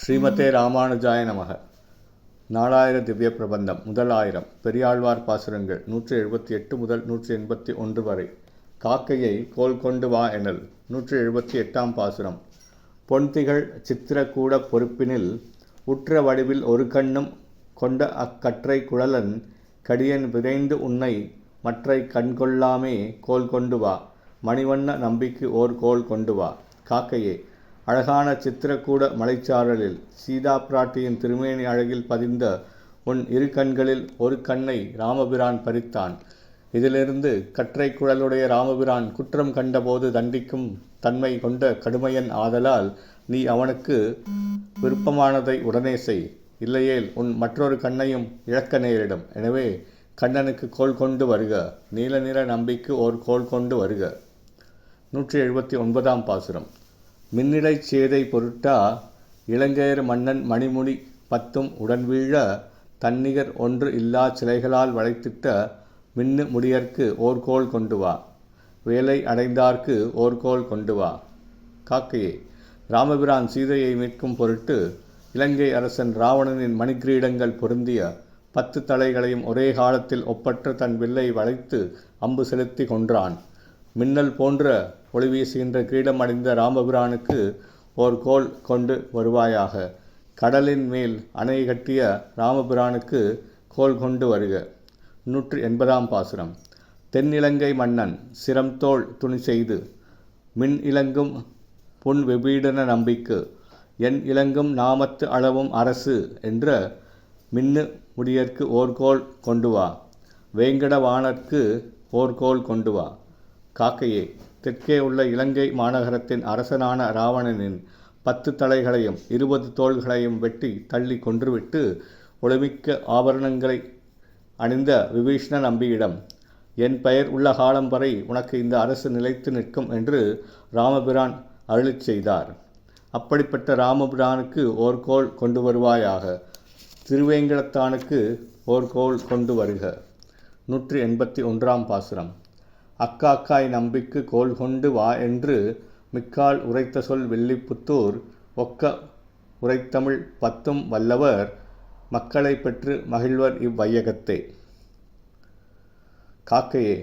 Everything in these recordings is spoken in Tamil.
ஸ்ரீமதே ராமானுஜாய நமக. நாலாயிர திவ்ய பிரபந்தம் முதல் ஆயிரம். பெரியாழ்வார் பாசுரங்கள் 178 முதல் 181 வரை. காக்கையை கோல் கொண்டு வா எனல். 178ஆம் பாசுரம். பொன்திகள் சித்திரக்கூட பொறுப்பினில் உற்ற வடிவில் ஒரு கண்ணும் கொண்ட அக்கற்றை குழலன் கடியன் விரைந்து உன்னை மற்றை கண்கொள்ளாமே கோல் கொண்டு வா. மணிவண்ண நம்பிக்கு ஓர் கோல் கொண்டு வா. காக்கையே, அழகான சித்திரக்கூட மலைச்சாரலில் சீதா பிராட்டியின் திருமேனி அழகில் பதிந்த உன் இரு கண்களில் ஒரு கண்ணை ராமபிரான் பறித்தான். இதிலிருந்து கற்றை குழலுடைய ராமபிரான் குற்றம் கண்டபோது தண்டிக்கும் தன்மை கொண்ட கடுமையன் ஆதலால் நீ அவனுக்கு விருப்பமானதை உடனே செய், இல்லையேல் உன் மற்றொரு கண்ணையும் இழக்க நேரிடும். எனவே கண்ணனுக்கு கோல் கொண்டு வருக. நீல நிற நம்பிக்கு ஓர் கோல் கொண்டு வருக. 179ஆம் பாசுரம். மின்னிடைச் சேதை பொருட்டா இளங்கையர் மன்னன் மணிமுடி பத்தும் உடன் வீழ தன்னிகர் ஒன்று இல்லா சிலைகளால் வளைத்திட்ட மின்னு முடியற்கு ஓர்கோல் கொண்டு வா. வேலை அடைந்தார்க்கு ஓர்கோல் கொண்டு வா. காக்கையே, ராமபிரான் சீதையை மீட்கும் பொருட்டு இலங்கை அரசன் ராவணனின் மணிக்கிரீடங்கள் பொருந்திய 10 தலைகளையும் ஒரே காலத்தில் ஒப்பற்ற தன் வில்லை வளைத்து அம்பு செலுத்தி கொன்றான். மின்னல் போன்ற ஒளி வீசுகின்ற கிரீடம் அடைந்த ராமபிரானுக்கு ஓர் கோல் கொண்டு வருவாயாக. கடலின் மேல் அணை கட்டிய ராமபிரானுக்கு கோல் கொண்டு வருக. 180ஆம் பாசுரம். தென்னிலங்கை மன்னன் சிரம்தோள் துணி செய்து மின் இலங்கும் புன் விபீடன நம்பிக்கு என் இலங்கும் நாமத்து அளவும் அரசு என்ற மின்னு முடியற்கு ஓர்கோல் கொண்டு வா. வேங்கடவாணர்க்கு ஓர்கோல் கொண்டு வா. காக்கையே, தெற்கே உள்ள இலங்கை மாநகரத்தின் அரசனான ராவணனின் 10 தலைகளையும் 20 தோள்களையும் வெட்டி தள்ளி கொன்றுவிட்டு ஒளிமிக்க ஆபரணங்களை அணிந்த விபீஷ்ண நம்பியிடம் என் பெயர் உள்ள காலம் வரை உனக்கு இந்த அரசு நிலைத்து நிற்கும் என்று ராமபிரான் அருளிச் செய்தார். அப்படிப்பட்ட ராமபிரானுக்கு ஓர்கோல் கொண்டு வருவாயாக. திருவேங்கடத்தானுக்கு ஓர்கோல் கொண்டு வருக. 181ஆம் பாசுரம். அக்காக்காய் நம்பிக்கு கோல் கொண்டு வா என்று மிக்கால் உரைத்த சொல் வில்லிபுத்தூர் ஒக்க உரைத்தமிழ் 10 வல்லவர் மக்களை பெற்று மகிழ்வர் இவ்வையகத்தே. காக்கையே,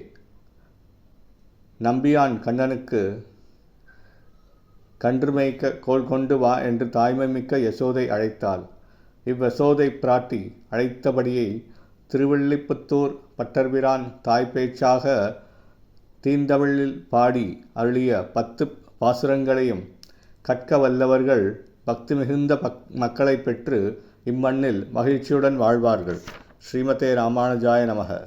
நம்பியான் கண்ணனுக்கு கன்று மேய்க்க கோல் கொண்டு வா என்று தாய்மை மிக்க யசோதை அழைத்தாள். இவ்வசோதை பிராட்டி அழைத்தபடியை திருவில்லிபுத்தூர் பட்டர்பிரான் தாய்ப்பேச்சாக தீந்தமிழில் பாடி அருளிய 10 பாசுரங்களையும் கற்க வல்லவர்கள் பக்தி மிகுந்த மக்களை பெற்று இம்மண்ணில் மகிழ்ச்சியுடன் வாழ்வார்கள். ஸ்ரீமதே ராமானுஜாய நமக.